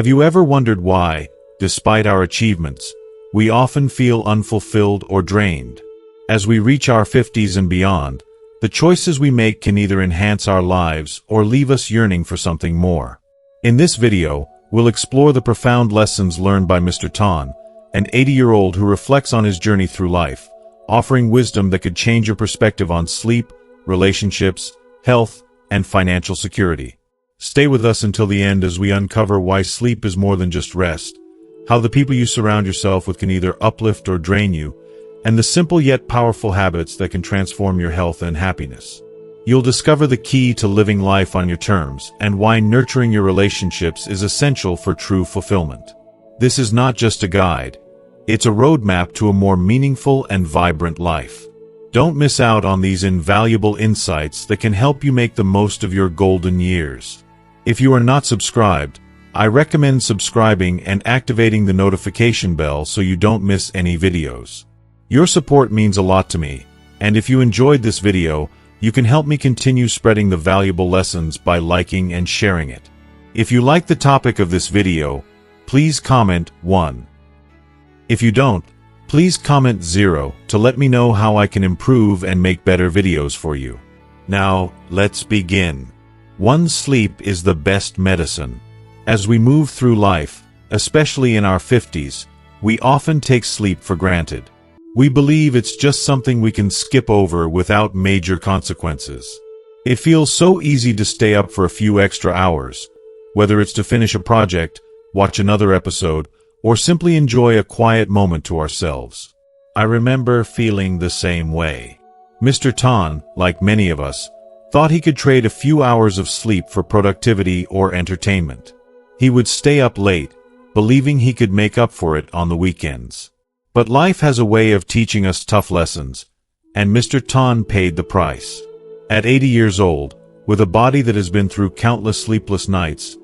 Have you ever wondered why, despite our achievements, we often feel unfulfilled or drained? As we reach our 50s and beyond, the choices we make can either enhance our lives or leave us yearning for something more. In this video, we'll explore the profound lessons learned by Mr. Tan, an 80-year-old who reflects on his journey through life, offering wisdom that could change your perspective on sleep, relationships, health, and financial security. Stay with us until the end as we uncover why sleep is more than just rest, how the people you surround yourself with can either uplift or drain you, and the simple yet powerful habits that can transform your health and happiness. You'll discover the key to living life on your terms and why nurturing your relationships is essential for true fulfillment. This is not just a guide. It's a roadmap to a more meaningful and vibrant life. Don't miss out on these invaluable insights that can help you make the most of your golden years. If you are not subscribed, I recommend subscribing and activating the notification bell so you don't miss any videos. Your support means a lot to me, and if you enjoyed this video, you can help me continue spreading the valuable lessons by liking and sharing it. If you like the topic of this video, please comment 1. If you don't, please comment 0 to let me know how I can improve and make better videos for you. Now, let's begin. 1. Sleep is the best medicine. As we move through life, especially in our 50s, we often take sleep for granted. We believe it's just something we can skip over without major consequences. It feels so easy to stay up for a few extra hours, whether it's to finish a project, watch another episode, or simply enjoy a quiet moment to ourselves. I remember feeling the same way. Mr. Tan, like many of us, thought he could trade a few hours of sleep for productivity or entertainment. He would stay up late, believing he could make up for it on the weekends. But life has a way of teaching us tough lessons, and Mr. Tan paid the price. At 80 years old, with a body that has been through countless sleepless nights,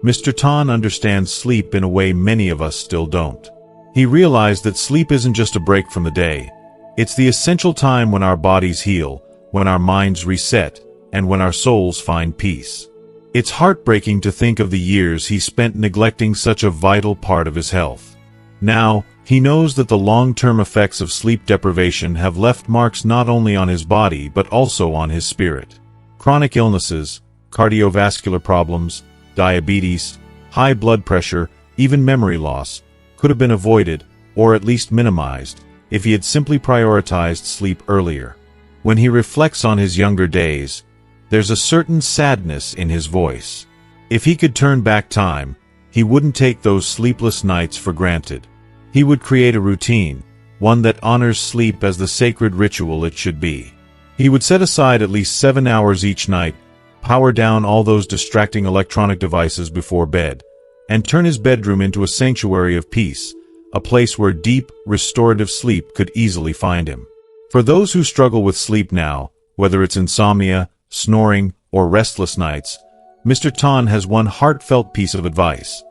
Mr. Tan understands sleep in a way many of us still don't. He realized that sleep isn't just a break from the day. It's the essential time when our bodies heal, when our minds reset, and when our souls find peace. It's heartbreaking to think of the years he spent neglecting such a vital part of his health. Now, he knows that the long-term effects of sleep deprivation have left marks not only on his body but also on his spirit. Chronic illnesses, cardiovascular problems, diabetes, high blood pressure, even memory loss, could have been avoided, or at least minimized, if he had simply prioritized sleep earlier. When he reflects on his younger days, there's a certain sadness in his voice. If he could turn back time, he wouldn't take those sleepless nights for granted. He would create a routine, one that honors sleep as the sacred ritual it should be. He would set aside at least 7 hours each night, power down all those distracting electronic devices before bed, and turn his bedroom into a sanctuary of peace, a place where deep, restorative sleep could easily find him. For those who struggle with sleep now, whether it's insomnia, snoring, or restless nights, Mr. Tan has one heartfelt piece of advice.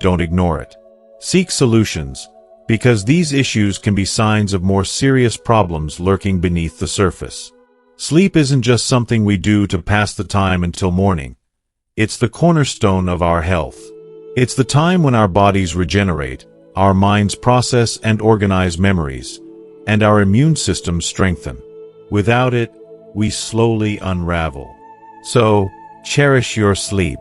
Don't ignore it. Seek solutions, because these issues can be signs of more serious problems lurking beneath the surface. Sleep isn't just something we do to pass the time until morning. It's the cornerstone of our health. It's the time when our bodies regenerate, our minds process and organize memories, and our immune systems strengthen. Without it, we slowly unravel. So, cherish your sleep.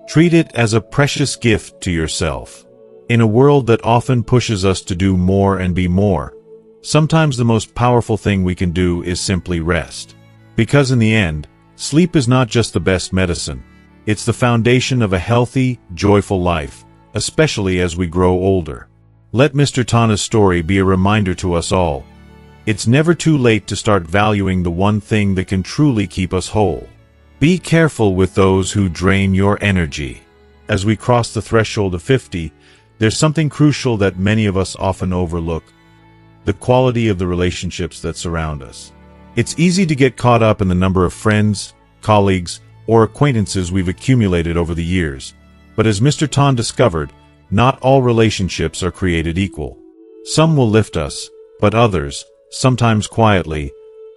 Treat it as a precious gift to yourself. In a world that often pushes us to do more and be more, sometimes the most powerful thing we can do is simply rest. Because in the end, sleep is not just the best medicine. It's the foundation of a healthy, joyful life, especially as we grow older. Let Mr. Tan's story be a reminder to us all. It's never too late to start valuing the one thing that can truly keep us whole. Be careful with those who drain your energy. As we cross the threshold of 50, there's something crucial that many of us often overlook: the quality of the relationships that surround us. It's easy to get caught up in the number of friends, colleagues, or acquaintances we've accumulated over the years. But as Mr. Tan discovered, not all relationships are created equal. Some will lift us, but others, sometimes quietly,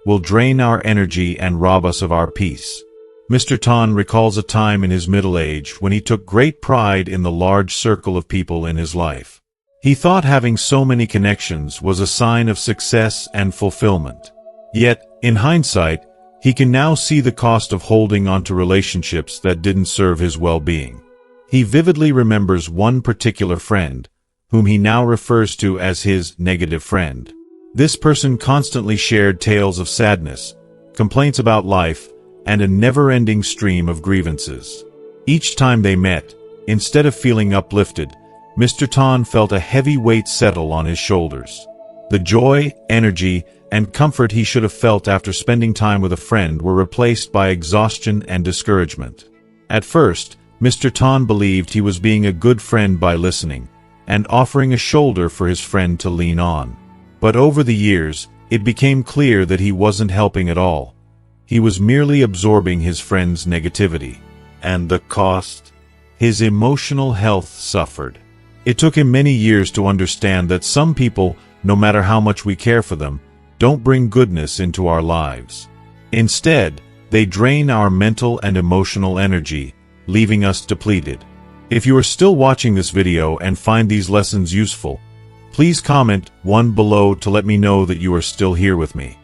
will drain our energy and rob us of our peace. Mr. Tan recalls a time in his middle age when he took great pride in the large circle of people in his life. He thought having so many connections was a sign of success and fulfillment. Yet, in hindsight, he can now see the cost of holding onto relationships that didn't serve his well-being. He vividly remembers one particular friend, whom he now refers to as his negative friend. This person constantly shared tales of sadness, complaints about life, and a never-ending stream of grievances. Each time they met, instead of feeling uplifted, Mr. Tan felt a heavy weight settle on his shoulders. The joy, energy, and comfort he should have felt after spending time with a friend were replaced by exhaustion and discouragement. At first, Mr. Tan believed he was being a good friend by listening and offering a shoulder for his friend to lean on. But over the years, it became clear that he wasn't helping at all. He was merely absorbing his friend's negativity. And the cost? His emotional health suffered. It took him many years to understand that some people, no matter how much we care for them, don't bring goodness into our lives. Instead, they drain our mental and emotional energy, leaving us depleted. If you are still watching this video and find these lessons useful, please comment 1 below to let me know that you are still here with me.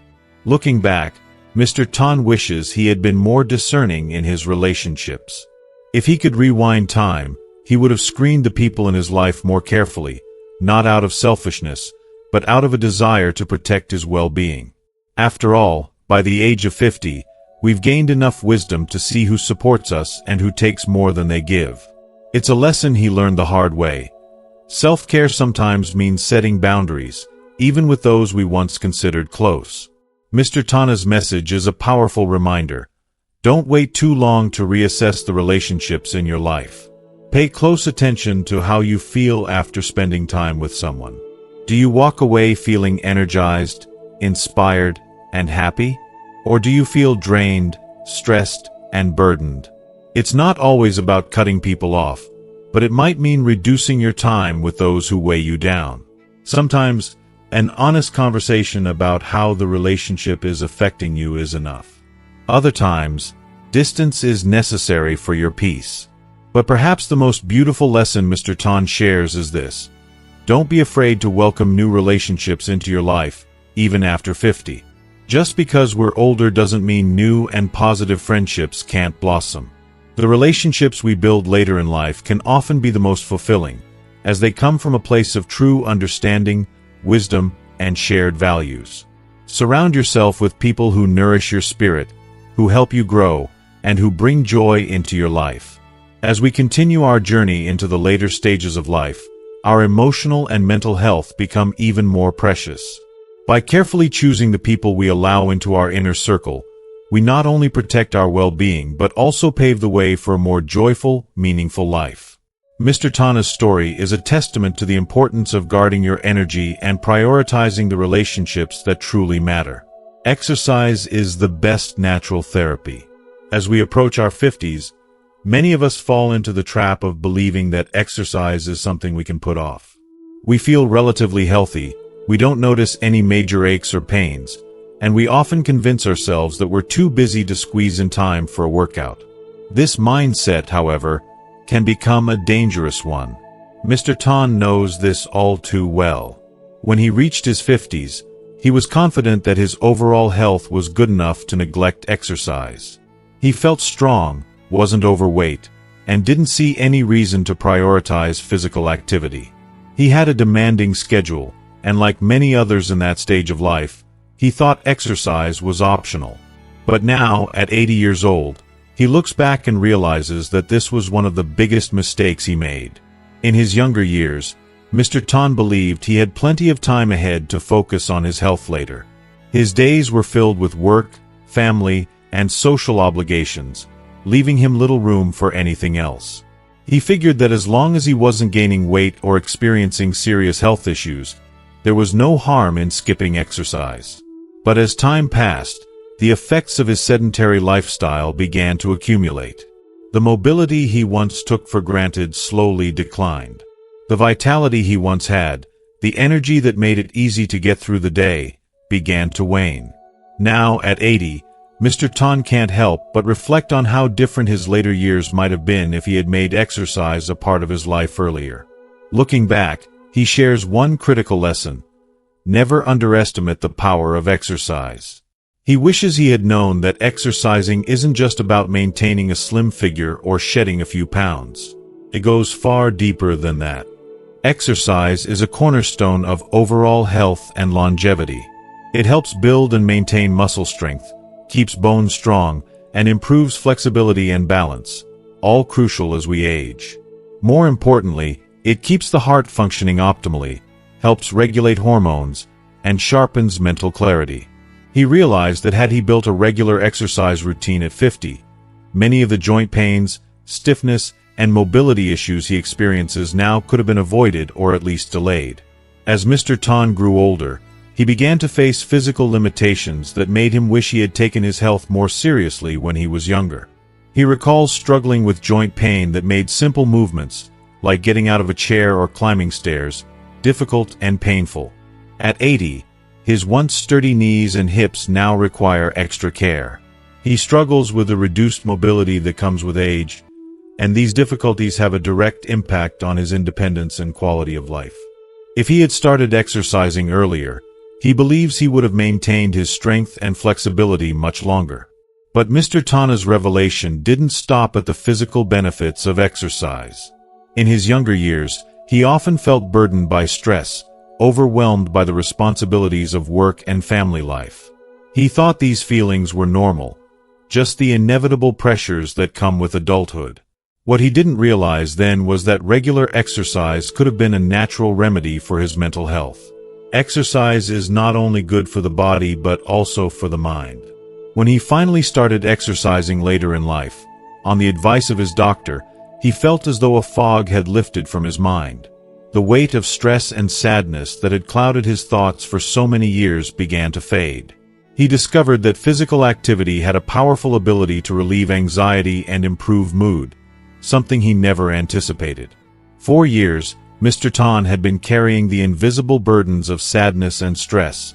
Looking back, Mr. Tan wishes he had been more discerning in his relationships. If he could rewind time, he would have screened the people in his life more carefully, not out of selfishness, but out of a desire to protect his well-being. After all, by the age of 50, we've gained enough wisdom to see who supports us and who takes more than they give. It's a lesson he learned the hard way. Self-care sometimes means setting boundaries, even with those we once considered close. Mr. Tan's message is a powerful reminder. Don't wait too long to reassess the relationships in your life. Pay close attention to how you feel after spending time with someone. Do you walk away feeling energized, inspired, and happy? Or do you feel drained, stressed, and burdened? It's not always about cutting people off, but it might mean reducing your time with those who weigh you down. Sometimes, an honest conversation about how the relationship is affecting you is enough. Other times, distance is necessary for your peace. But perhaps the most beautiful lesson Mr. Tan shares is this. Don't be afraid to welcome new relationships into your life, even after 50. Just because we're older doesn't mean new and positive friendships can't blossom. The relationships we build later in life can often be the most fulfilling, as they come from a place of true understanding, wisdom, and shared values. Surround yourself with people who nourish your spirit, who help you grow, and who bring joy into your life. As we continue our journey into the later stages of life, our emotional and mental health become even more precious. By carefully choosing the people we allow into our inner circle, we not only protect our well-being but also pave the way for a more joyful, meaningful life. Mr. Tan's story is a testament to the importance of guarding your energy and prioritizing the relationships that truly matter. Exercise is the best natural therapy. As we approach our 50s, many of us fall into the trap of believing that exercise is something we can put off. We feel relatively healthy, we don't notice any major aches or pains, and we often convince ourselves that we're too busy to squeeze in time for a workout. This mindset, however, can become a dangerous one. Mr. Tan knows this all too well. When he reached his 50s, he was confident that his overall health was good enough to neglect exercise. He felt strong, wasn't overweight, and didn't see any reason to prioritize physical activity. He had a demanding schedule, and like many others in that stage of life, he thought exercise was optional. But now, at 80 years old, he looks back and realizes that this was one of the biggest mistakes he made. In his younger years, Mr. Tan believed he had plenty of time ahead to focus on his health later. His days were filled with work, family, and social obligations, leaving him little room for anything else. He figured that as long as he wasn't gaining weight or experiencing serious health issues, there was no harm in skipping exercise. But as time passed, the effects of his sedentary lifestyle began to accumulate. The mobility he once took for granted slowly declined. The vitality he once had, the energy that made it easy to get through the day, began to wane. Now, at 80, Mr. Tan can't help but reflect on how different his later years might have been if he had made exercise a part of his life earlier. Looking back, he shares one critical lesson: never underestimate the power of exercise. He wishes he had known that exercising isn't just about maintaining a slim figure or shedding a few pounds. It goes far deeper than that. Exercise is a cornerstone of overall health and longevity. It helps build and maintain muscle strength, keeps bones strong, and improves flexibility and balance, all crucial as we age. More importantly, it keeps the heart functioning optimally, helps regulate hormones, and sharpens mental clarity. He realized that had he built a regular exercise routine at 50, many of the joint pains, stiffness, and mobility issues he experiences now could have been avoided or at least delayed. As Mr. Tan grew older, he began to face physical limitations that made him wish he had taken his health more seriously when he was younger. He recalls struggling with joint pain that made simple movements, like getting out of a chair or climbing stairs, difficult and painful. At 80, his once sturdy knees and hips now require extra care. He struggles with the reduced mobility that comes with age, and these difficulties have a direct impact on his independence and quality of life. If he had started exercising earlier, he believes he would have maintained his strength and flexibility much longer. But Mr. Tana's revelation didn't stop at the physical benefits of exercise. In his younger years, he often felt burdened by stress, overwhelmed by the responsibilities of work and family life. He thought these feelings were normal, just the inevitable pressures that come with adulthood. What he didn't realize then was that regular exercise could have been a natural remedy for his mental health. Exercise is not only good for the body but also for the mind. When he finally started exercising later in life, on the advice of his doctor, he felt as though a fog had lifted from his mind. The weight of stress and sadness that had clouded his thoughts for so many years began to fade. He discovered that physical activity had a powerful ability to relieve anxiety and improve mood, something he never anticipated. For years, Mr. Tan had been carrying the invisible burdens of sadness and stress,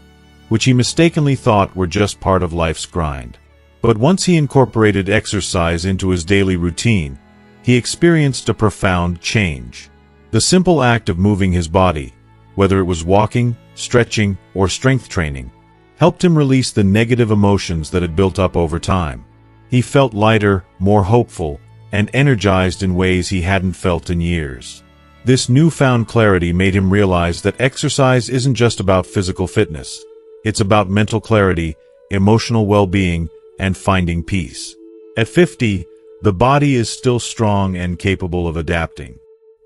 which he mistakenly thought were just part of life's grind. But once he incorporated exercise into his daily routine, he experienced a profound change. The simple act of moving his body, whether it was walking, stretching, or strength training, helped him release the negative emotions that had built up over time. He felt lighter, more hopeful, and energized in ways he hadn't felt in years. This newfound clarity made him realize that exercise isn't just about physical fitness. It's about mental clarity, emotional well-being, and finding peace. At 50, the body is still strong and capable of adapting.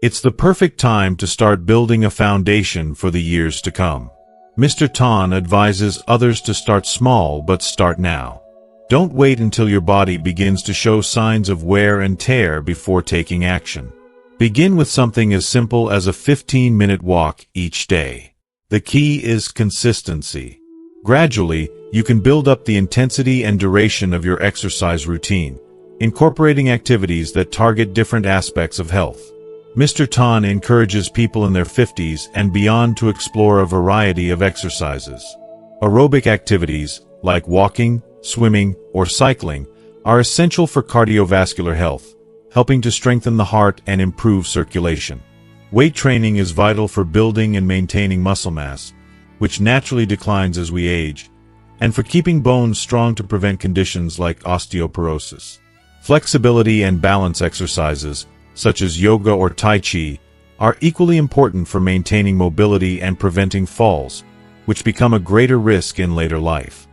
It's the perfect time to start building a foundation for the years to come. Mr. Tan advises others to start small but start now. Don't wait until your body begins to show signs of wear and tear before taking action. Begin with something as simple as a 15-minute walk each day. The key is consistency. Gradually, you can build up the intensity and duration of your exercise routine, incorporating activities that target different aspects of health. Mr. Tan encourages people in their 50s and beyond to explore a variety of exercises. Aerobic activities, like walking, swimming, or cycling, are essential for cardiovascular health, helping to strengthen the heart and improve circulation. Weight training is vital for building and maintaining muscle mass, which naturally declines as we age, and for keeping bones strong to prevent conditions like osteoporosis. Flexibility and balance exercises, such as yoga or tai chi, are equally important for maintaining mobility and preventing falls, which become a greater risk in later life.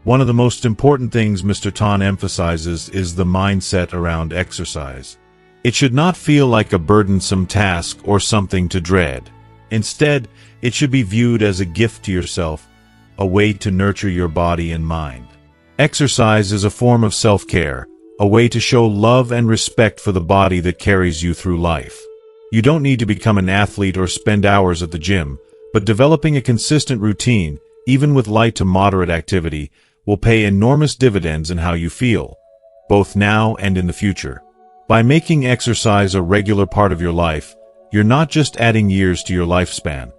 One of the most important things Mr. Tan emphasizes is the mindset around exercise. It should not feel like a burdensome task or something to dread. Instead, it should be viewed as a gift to yourself, a way to nurture your body and mind. Exercise is a form of self-care, a way to show love and respect for the body that carries you through life. You don't need to become an athlete or spend hours at the gym, but developing a consistent routine, even with light to moderate activity, will pay enormous dividends in how you feel, both now and in the future. By making exercise a regular part of your life, you're not just adding years to your lifespan,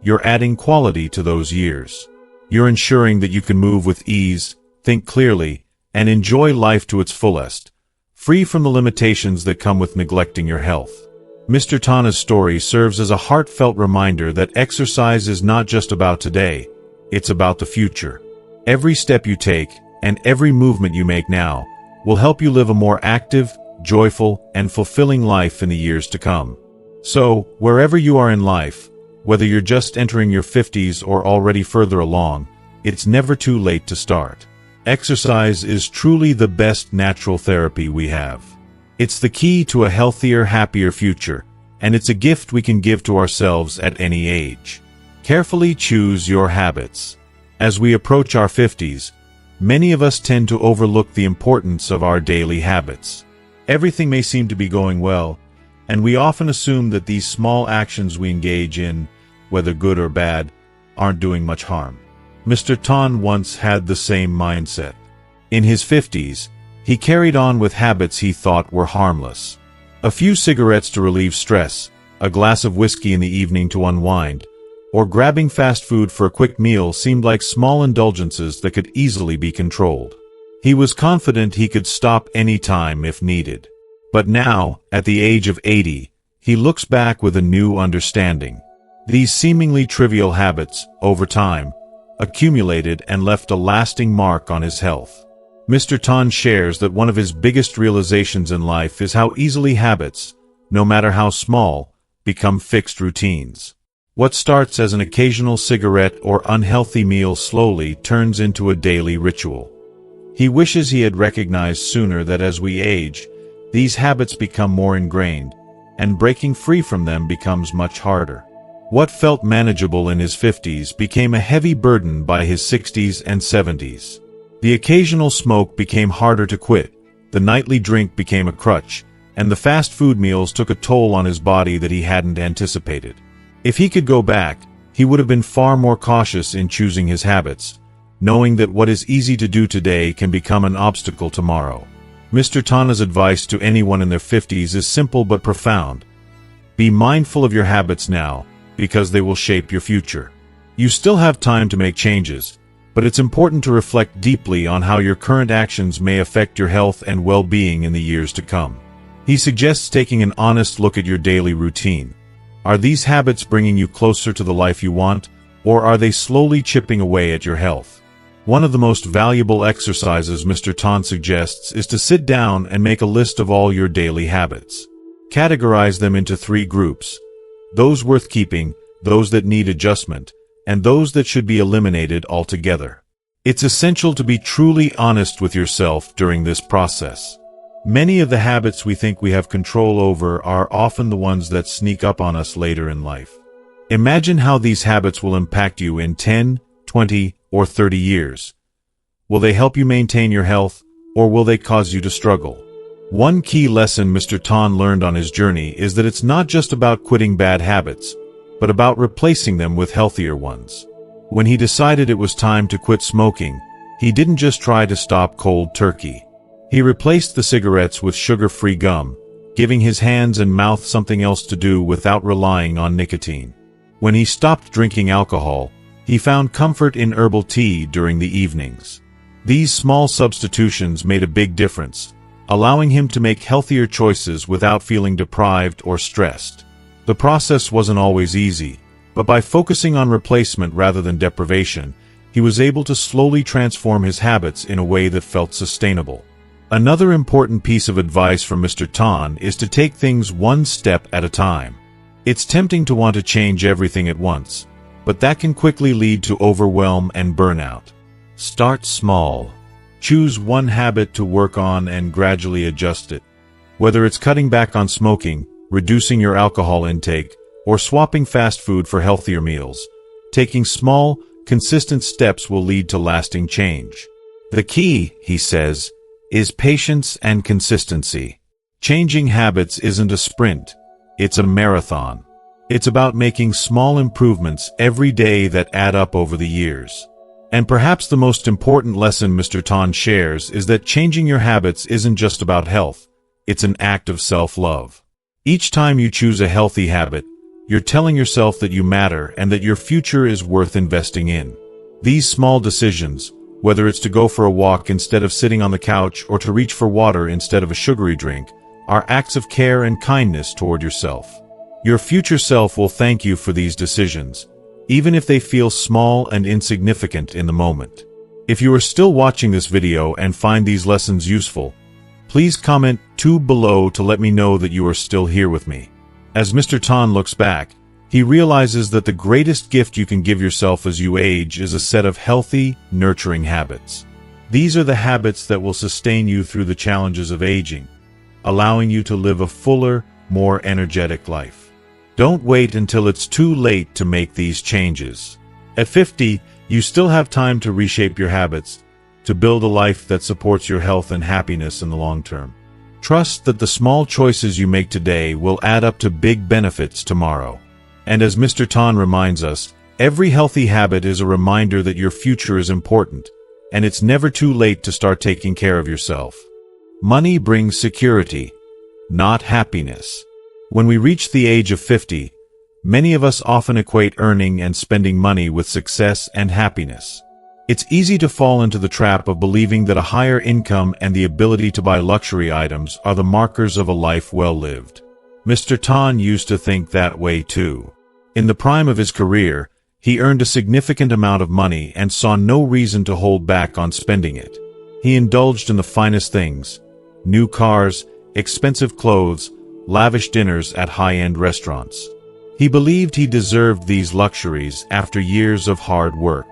you're adding quality to those years. You're ensuring that you can move with ease, think clearly, and enjoy life to its fullest, free from the limitations that come with neglecting your health. Mr. Tana's story serves as a heartfelt reminder that exercise is not just about today, it's about the future. Every step you take, and every movement you make now, will help you live a more active, joyful, and fulfilling life in the years to come. So, wherever you are in life, whether you're just entering your 50s or already further along, it's never too late to start. Exercise is truly the best natural therapy we have. It's the key to a healthier, happier future, and it's a gift we can give to ourselves at any age. Carefully choose your habits. As we approach our 50s, many of us tend to overlook the importance of our daily habits. Everything may seem to be going well, and we often assume that these small actions we engage in, whether good or bad, aren't doing much harm. Mr. Tan once had the same mindset. In his 50s, he carried on with habits he thought were harmless. A few cigarettes to relieve stress, a glass of whiskey in the evening to unwind, or grabbing fast food for a quick meal seemed like small indulgences that could easily be controlled. He was confident he could stop any time if needed. But now, at the age of 80, he looks back with a new understanding. These seemingly trivial habits, over time, accumulated and left a lasting mark on his health. Mr. Tan shares that one of his biggest realizations in life is how easily habits, no matter how small, become fixed routines. What starts as an occasional cigarette or unhealthy meal slowly turns into a daily ritual. He wishes he had recognized sooner that as we age, these habits become more ingrained, and breaking free from them becomes much harder. What felt manageable in his 50s became a heavy burden by his 60s and 70s. The occasional smoke became harder to quit, the nightly drink became a crutch, and the fast food meals took a toll on his body that he hadn't anticipated. If he could go back, he would have been far more cautious in choosing his habits, knowing that what is easy to do today can become an obstacle tomorrow. Mr. Tana's advice to anyone in their 50s is simple but profound. Be mindful of your habits now, because they will shape your future. You still have time to make changes, but it's important to reflect deeply on how your current actions may affect your health and well-being in the years to come. He suggests taking an honest look at your daily routine. Are these habits bringing you closer to the life you want, or are they slowly chipping away at your health? One of the most valuable exercises Mr. Tan suggests is to sit down and make a list of all your daily habits. Categorize them into 3 groups: those worth keeping, those that need adjustment, and those that should be eliminated altogether. It's essential to be truly honest with yourself during this process. Many of the habits we think we have control over are often the ones that sneak up on us later in life. Imagine how these habits will impact you in 10, 20, or 30 years. Will they help you maintain your health, or will they cause you to struggle? One key lesson Mr. Tan learned on his journey is that it's not just about quitting bad habits, but about replacing them with healthier ones. When he decided it was time to quit smoking, he didn't just try to stop cold turkey. He replaced the cigarettes with sugar-free gum, giving his hands and mouth something else to do without relying on nicotine. When he stopped drinking alcohol, he found comfort in herbal tea during the evenings. These small substitutions made a big difference, allowing him to make healthier choices without feeling deprived or stressed. The process wasn't always easy, but by focusing on replacement rather than deprivation, he was able to slowly transform his habits in a way that felt sustainable. Another important piece of advice from Mr. Tan is to take things one step at a time. It's tempting to want to change everything at once, but that can quickly lead to overwhelm and burnout. Start small. Choose one habit to work on and gradually adjust it. Whether it's cutting back on smoking, reducing your alcohol intake, or swapping fast food for healthier meals, taking small, consistent steps will lead to lasting change. The key, he says, is patience and consistency. Changing habits isn't a sprint, it's a marathon. It's about making small improvements every day that add up over the years. And perhaps the most important lesson Mr. Tan shares is that changing your habits isn't just about health, it's an act of self-love. Each time you choose a healthy habit, you're telling yourself that you matter and that your future is worth investing in. These small decisions, Whether it's to go for a walk instead of sitting on the couch or to reach for water instead of a sugary drink, are acts of care and kindness toward yourself. Your future self will thank you for these decisions, even if they feel small and insignificant in the moment. If you are still watching this video and find these lessons useful, please comment 2 below to let me know that you are still here with me. As Mr. Tan looks back, he realizes that the greatest gift you can give yourself as you age is a set of healthy, nurturing habits. These are the habits that will sustain you through the challenges of aging, allowing you to live a fuller, more energetic life. Don't wait until it's too late to make these changes. At 50, you still have time to reshape your habits, to build a life that supports your health and happiness in the long term. Trust that the small choices you make today will add up to big benefits tomorrow. And as Mr. Tan reminds us, every healthy habit is a reminder that your future is important, and it's never too late to start taking care of yourself. Money brings security, not happiness. When we reach the age of 50, many of us often equate earning and spending money with success and happiness. It's easy to fall into the trap of believing that a higher income and the ability to buy luxury items are the markers of a life well lived. Mr. Tan used to think that way too. In the prime of his career, he earned a significant amount of money and saw no reason to hold back on spending it. He indulged in the finest things: new cars, expensive clothes, lavish dinners at high-end restaurants. He believed he deserved these luxuries after years of hard work.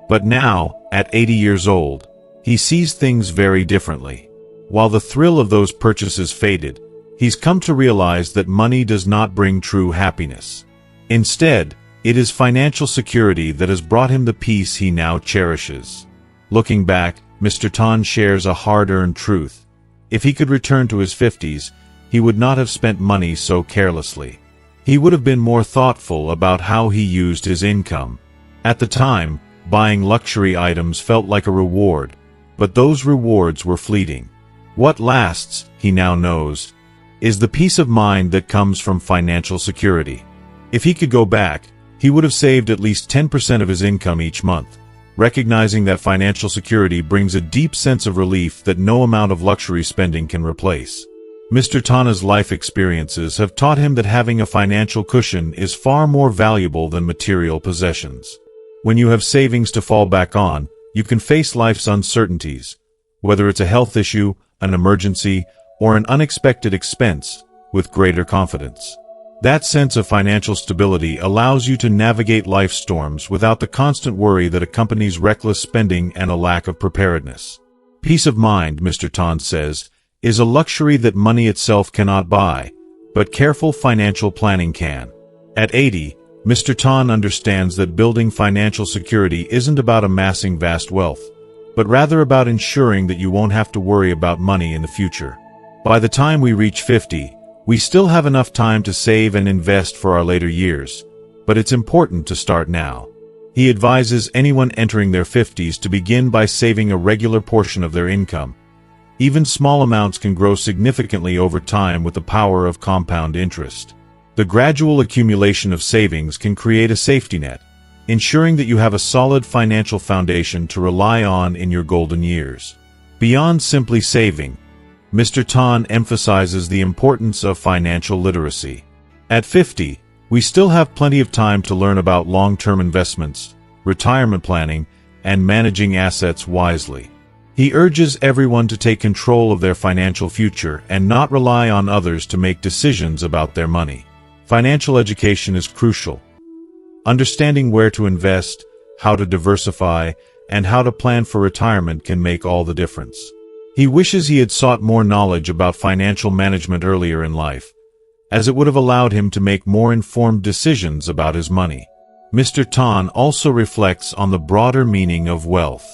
But now, at 80 years old, he sees things very differently. While the thrill of those purchases faded, he's come to realize that money does not bring true happiness. Instead, it is financial security that has brought him the peace he now cherishes. Looking back, Mr. Tan shares a hard-earned truth. If he could return to his 50s, he would not have spent money so carelessly. He would have been more thoughtful about how he used his income. At the time, buying luxury items felt like a reward, but those rewards were fleeting. What lasts, he now knows, is the peace of mind that comes from financial security. If he could go back, he would have saved at least 10% of his income each month, recognizing that financial security brings a deep sense of relief that no amount of luxury spending can replace. Mr. Tan's life experiences have taught him that having a financial cushion is far more valuable than material possessions. When you have savings to fall back on, you can face life's uncertainties, whether it's a health issue, an emergency, or an unexpected expense, with greater confidence. That sense of financial stability allows you to navigate life's storms without the constant worry that accompanies reckless spending and a lack of preparedness. Peace of mind, Mr. Tan says, is a luxury that money itself cannot buy, but careful financial planning can. At 80, Mr. Tan understands that building financial security isn't about amassing vast wealth, but rather about ensuring that you won't have to worry about money in the future. By the time we reach 50, we still have enough time to save and invest for our later years, but it's important to start now. He advises anyone entering their 50s to begin by saving a regular portion of their income. Even small amounts can grow significantly over time with the power of compound interest. The gradual accumulation of savings can create a safety net, ensuring that you have a solid financial foundation to rely on in your golden years. Beyond simply saving, Mr. Tan emphasizes the importance of financial literacy. At 50, we still have plenty of time to learn about long-term investments, retirement planning, and managing assets wisely. He urges everyone to take control of their financial future and not rely on others to make decisions about their money. Financial education is crucial. Understanding where to invest, how to diversify, and how to plan for retirement can make all the difference. He wishes he had sought more knowledge about financial management earlier in life, as it would have allowed him to make more informed decisions about his money. Mr. Tan also reflects on the broader meaning of wealth.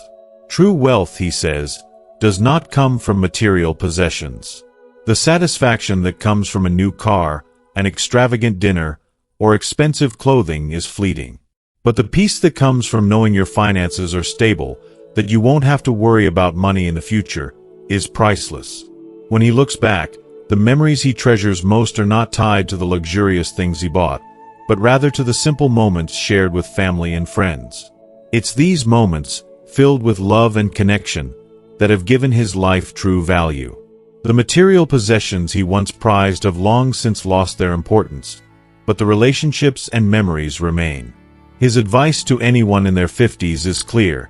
True wealth, he says, does not come from material possessions. The satisfaction that comes from a new car, an extravagant dinner, or expensive clothing is fleeting. But the peace that comes from knowing your finances are stable, that you won't have to worry about money in the future, is priceless. When he looks back, the memories he treasures most are not tied to the luxurious things he bought, but rather to the simple moments shared with family and friends. It's these moments, filled with love and connection, that have given his life true value. The material possessions he once prized have long since lost their importance, but the relationships and memories remain. His advice to anyone in their 50s is clear.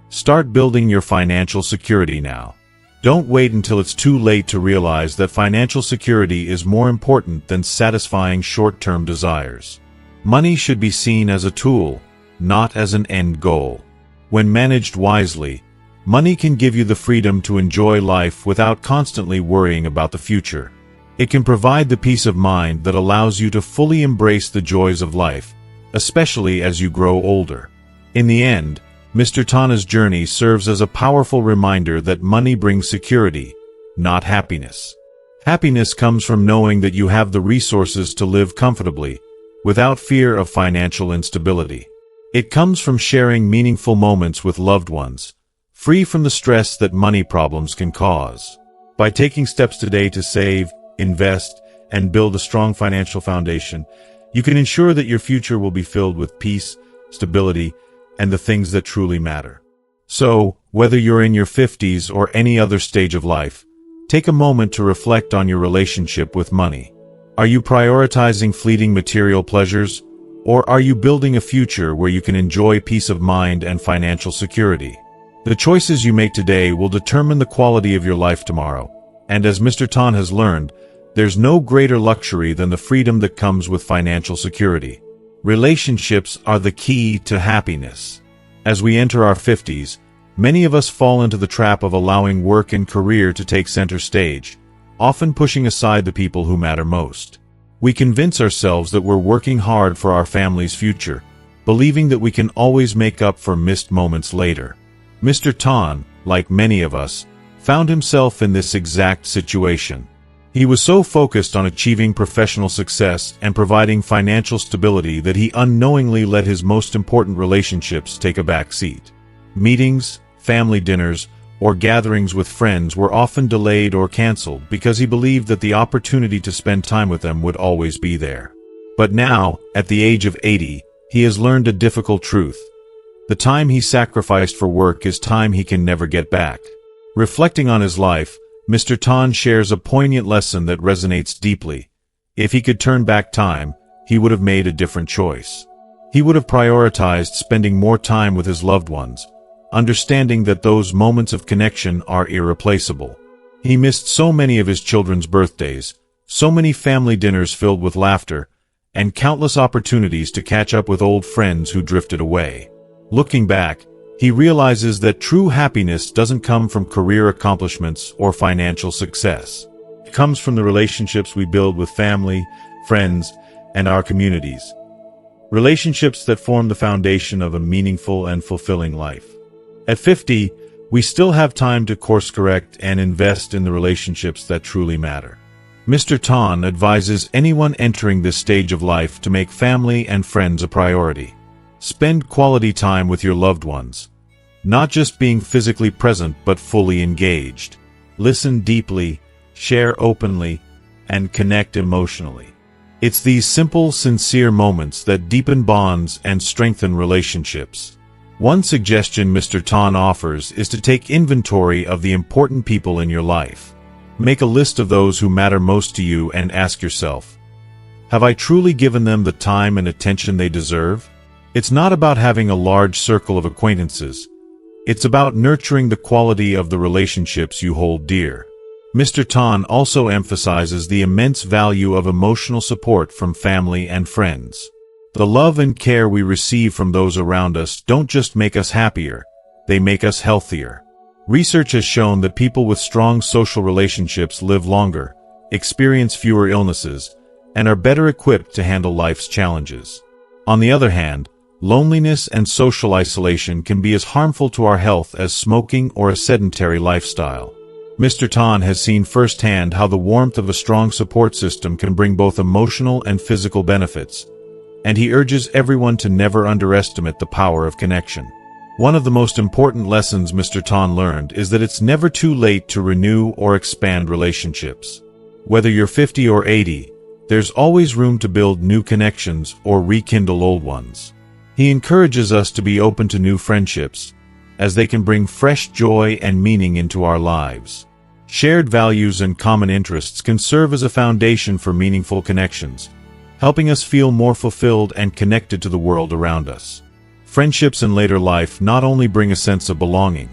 Start building your financial security now. Don't wait until it's too late to realize that financial security is more important than satisfying short-term desires. Money should be seen as a tool, not as an end goal. When managed wisely, money can give you the freedom to enjoy life without constantly worrying about the future. It can provide the peace of mind that allows you to fully embrace the joys of life, especially as you grow older. In the end, Mr. Tana's journey serves as a powerful reminder that money brings security, not happiness. Happiness comes from knowing that you have the resources to live comfortably, without fear of financial instability. It comes from sharing meaningful moments with loved ones, free from the stress that money problems can cause. By taking steps today to save, invest, and build a strong financial foundation, you can ensure that your future will be filled with peace, stability, and the things that truly matter. So, whether you're in your 50s or any other stage of life, take a moment to reflect on your relationship with money. Are you prioritizing fleeting material pleasures, or are you building a future where you can enjoy peace of mind and financial security? The choices you make today will determine the quality of your life tomorrow, and as Mr. Tan has learned, there's no greater luxury than the freedom that comes with financial security. Relationships are the key to happiness. As we enter our 50s, many of us fall into the trap of allowing work and career to take center stage, often pushing aside the people who matter most. We convince ourselves that we're working hard for our family's future, believing that we can always make up for missed moments later. Mr. Tan, like many of us, found himself in this exact situation. He was so focused on achieving professional success and providing financial stability that he unknowingly let his most important relationships take a back seat. Meetings, family dinners, or gatherings with friends were often delayed or canceled because he believed that the opportunity to spend time with them would always be there. But now, at the age of 80, he has learned a difficult truth. The time he sacrificed for work is time he can never get back. Reflecting on his life, Mr. Tan shares a poignant lesson that resonates deeply. If he could turn back time, he would have made a different choice. He would have prioritized spending more time with his loved ones, understanding that those moments of connection are irreplaceable. He missed so many of his children's birthdays, so many family dinners filled with laughter, and countless opportunities to catch up with old friends who drifted away. Looking back, he realizes that true happiness doesn't come from career accomplishments or financial success. It comes from the relationships we build with family, friends, and our communities. Relationships that form the foundation of a meaningful and fulfilling life. At 50, we still have time to course correct and invest in the relationships that truly matter. Mr. Tan advises anyone entering this stage of life to make family and friends a priority. Spend quality time with your loved ones, not just being physically present but fully engaged. Listen deeply, share openly, and connect emotionally. It's these simple, sincere moments that deepen bonds and strengthen relationships. One suggestion Mr. Tan offers is to take inventory of the important people in your life. Make a list of those who matter most to you and ask yourself, have I truly given them the time and attention they deserve? It's not about having a large circle of acquaintances. It's about nurturing the quality of the relationships you hold dear. Mr. Tan also emphasizes the immense value of emotional support from family and friends. The love and care we receive from those around us don't just make us happier, they make us healthier. Research has shown that people with strong social relationships live longer, experience fewer illnesses, and are better equipped to handle life's challenges. On the other hand, loneliness and social isolation can be as harmful to our health as smoking or a sedentary lifestyle. Mr. Tan has seen firsthand how the warmth of a strong support system can bring both emotional and physical benefits, and he urges everyone to never underestimate the power of connection. One of the most important lessons Mr. Tan learned is that it's never too late to renew or expand relationships. Whether you're 50 or 80, there's always room to build new connections or rekindle old ones. He encourages us to be open to new friendships, as they can bring fresh joy and meaning into our lives. Shared values and common interests can serve as a foundation for meaningful connections, helping us feel more fulfilled and connected to the world around us. Friendships in later life not only bring a sense of belonging,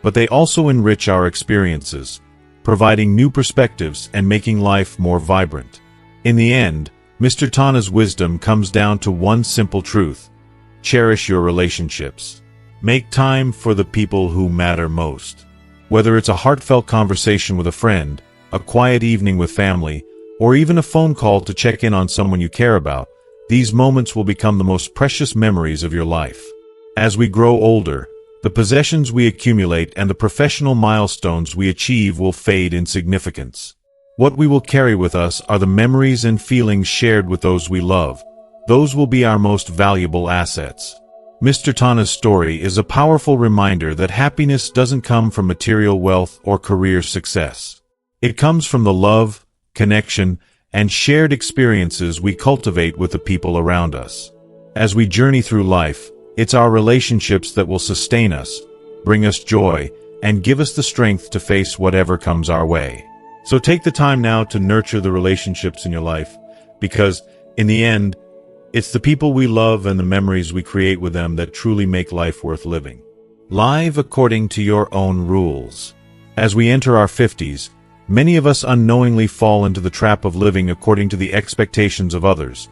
but they also enrich our experiences, providing new perspectives and making life more vibrant. In the end, Mr. Tana's wisdom comes down to one simple truth: cherish your relationships. Make time for the people who matter most. Whether it's a heartfelt conversation with a friend, a quiet evening with family, or even a phone call to check in on someone you care about, these moments will become the most precious memories of your life. As we grow older, the possessions we accumulate and the professional milestones we achieve will fade in significance. What we will carry with us are the memories and feelings shared with those we love. Those will be our most valuable assets. Mr. Tana's story is a powerful reminder that happiness doesn't come from material wealth or career success. It comes from the love, connection, and shared experiences we cultivate with the people around us. As we journey through life, it's our relationships that will sustain us, bring us joy, and give us the strength to face whatever comes our way. So take the time now to nurture the relationships in your life, because, in the end, it's the people we love and the memories we create with them that truly make life worth living. Live according to your own rules. As we enter our 50s, many of us unknowingly fall into the trap of living according to the expectations of others,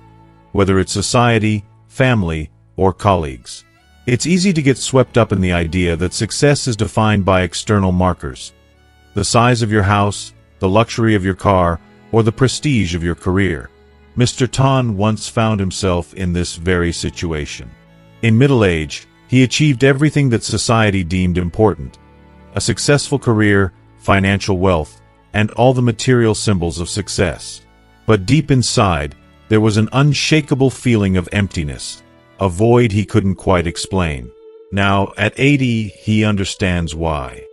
whether it's society, family, or colleagues. It's easy to get swept up in the idea that success is defined by external markers: the size of your house, the luxury of your car, or the prestige of your career. Mr. Tan once found himself in this very situation. In middle age, he achieved everything that society deemed important: a successful career, financial wealth, and all the material symbols of success. But deep inside, there was an unshakable feeling of emptiness, a void he couldn't quite explain. Now, at 80, he understands why.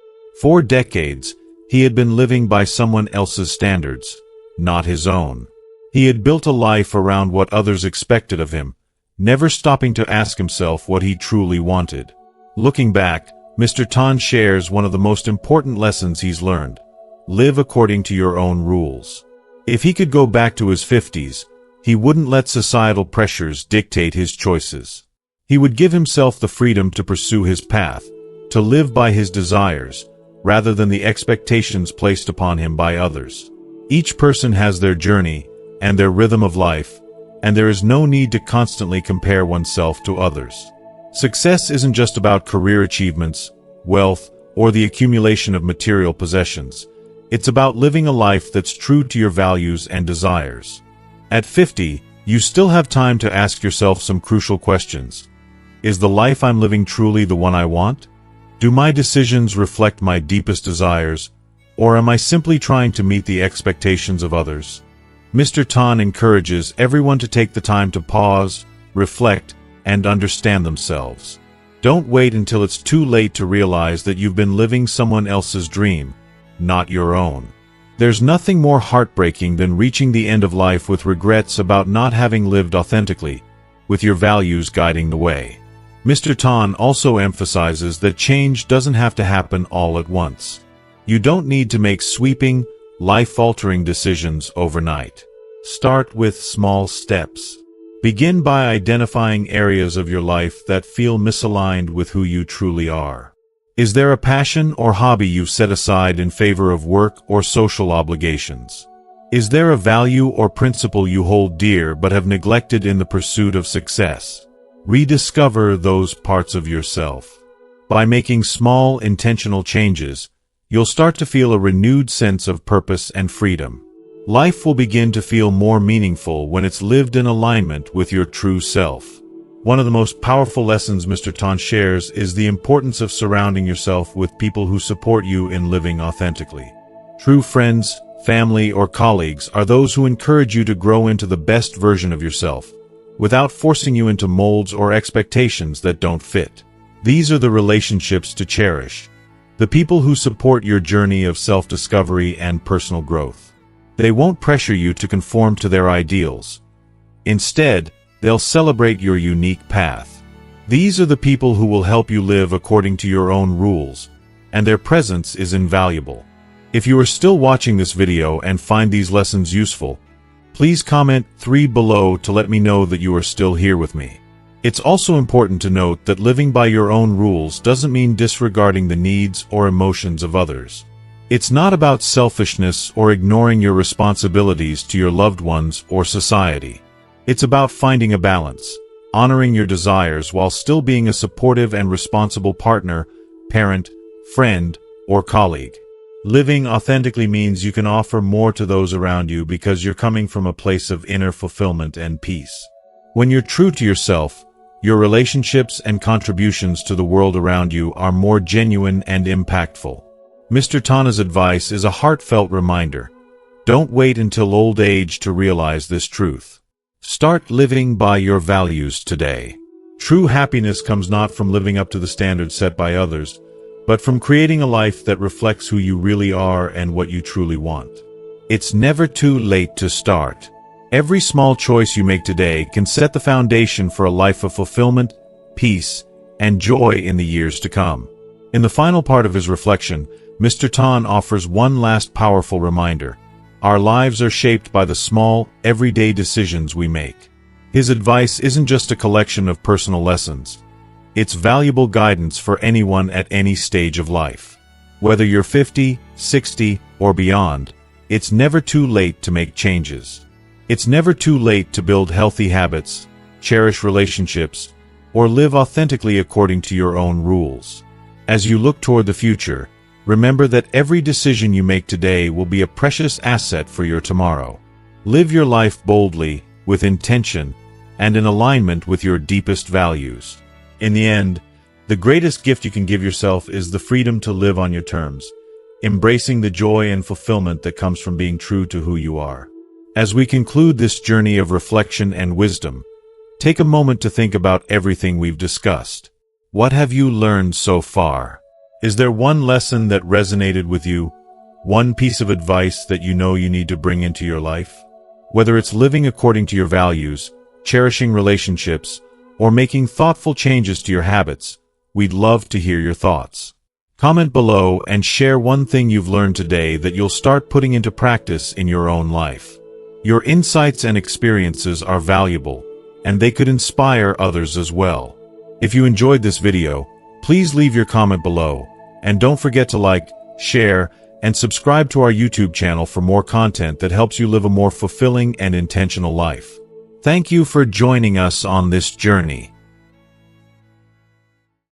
For decades, he had been living by someone else's standards, not his own. He had built a life around what others expected of him, never stopping to ask himself what he truly wanted. Looking back, Mr. Tan shares one of the most important lessons he's learned: live according to your own rules. If he could go back to his 50s, he wouldn't let societal pressures dictate his choices. He would give himself the freedom to pursue his path, to live by his desires, rather than the expectations placed upon him by others. Each person has their journey and their rhythm of life, and there is no need to constantly compare oneself to others. Success isn't just about career achievements, wealth, or the accumulation of material possessions. It's about living a life that's true to your values and desires. At 50, you still have time to ask yourself some crucial questions. Is the life I'm living truly the one I want? Do my decisions reflect my deepest desires, or am I simply trying to meet the expectations of others? Mr. Tan encourages everyone to take the time to pause, reflect, and understand themselves. Don't wait until it's too late to realize that you've been living someone else's dream, not your own. There's nothing more heartbreaking than reaching the end of life with regrets about not having lived authentically, with your values guiding the way. Mr. Tan also emphasizes that change doesn't have to happen all at once. You don't need to make sweeping, life-altering decisions overnight. Start with small steps. Begin by identifying areas of your life that feel misaligned with who you truly are. Is there a passion or hobby you've set aside in favor of work or social obligations? Is there a value or principle you hold dear but have neglected in the pursuit of success? Rediscover those parts of yourself. By making small, intentional changes, you'll start to feel a renewed sense of purpose and freedom. Life will begin to feel more meaningful when it's lived in alignment with your true self. One of the most powerful lessons Mr. Tan shares is the importance of surrounding yourself with people who support you in living authentically. True friends, family, or colleagues are those who encourage you to grow into the best version of yourself, without forcing you into molds or expectations that don't fit. These are the relationships to cherish. The people who support your journey of self-discovery and personal growth. They won't pressure you to conform to their ideals. Instead, they'll celebrate your unique path. These are the people who will help you live according to your own rules, and their presence is invaluable. If you are still watching this video and find these lessons useful, please comment 3 below to let me know that you are still here with me. It's also important to note that living by your own rules doesn't mean disregarding the needs or emotions of others. It's not about selfishness or ignoring your responsibilities to your loved ones or society. It's about finding a balance, honoring your desires while still being a supportive and responsible partner, parent, friend, or colleague. Living authentically means you can offer more to those around you because you're coming from a place of inner fulfillment and peace. When you're true to yourself, your relationships and contributions to the world around you are more genuine and impactful. Mr. Tana's advice is a heartfelt reminder. Don't wait until old age to realize this truth. Start living by your values today. True happiness comes not from living up to the standards set by others, but from creating a life that reflects who you really are and what you truly want. It's never too late to start. Every small choice you make today can set the foundation for a life of fulfillment, peace, and joy in the years to come. In the final part of his reflection, Mr. Tan offers one last powerful reminder. Our lives are shaped by the small, everyday decisions we make. His advice isn't just a collection of personal lessons. It's valuable guidance for anyone at any stage of life. Whether you're 50, 60, or beyond, it's never too late to make changes. It's never too late to build healthy habits, cherish relationships, or live authentically according to your own rules. As you look toward the future, remember that every decision you make today will be a precious asset for your tomorrow. Live your life boldly, with intention, and in alignment with your deepest values. In the end, the greatest gift you can give yourself is the freedom to live on your terms, embracing the joy and fulfillment that comes from being true to who you are. As we conclude this journey of reflection and wisdom, take a moment to think about everything we've discussed. What have you learned so far? Is there one lesson that resonated with you? One piece of advice that you know you need to bring into your life? Whether it's living according to your values, cherishing relationships, or making thoughtful changes to your habits, we'd love to hear your thoughts. Comment below and share one thing you've learned today that you'll start putting into practice in your own life. Your insights and experiences are valuable, and they could inspire others as well. If you enjoyed this video, please leave your comment below, and don't forget to like, share, and subscribe to our YouTube channel for more content that helps you live a more fulfilling and intentional life. Thank you for joining us on this journey.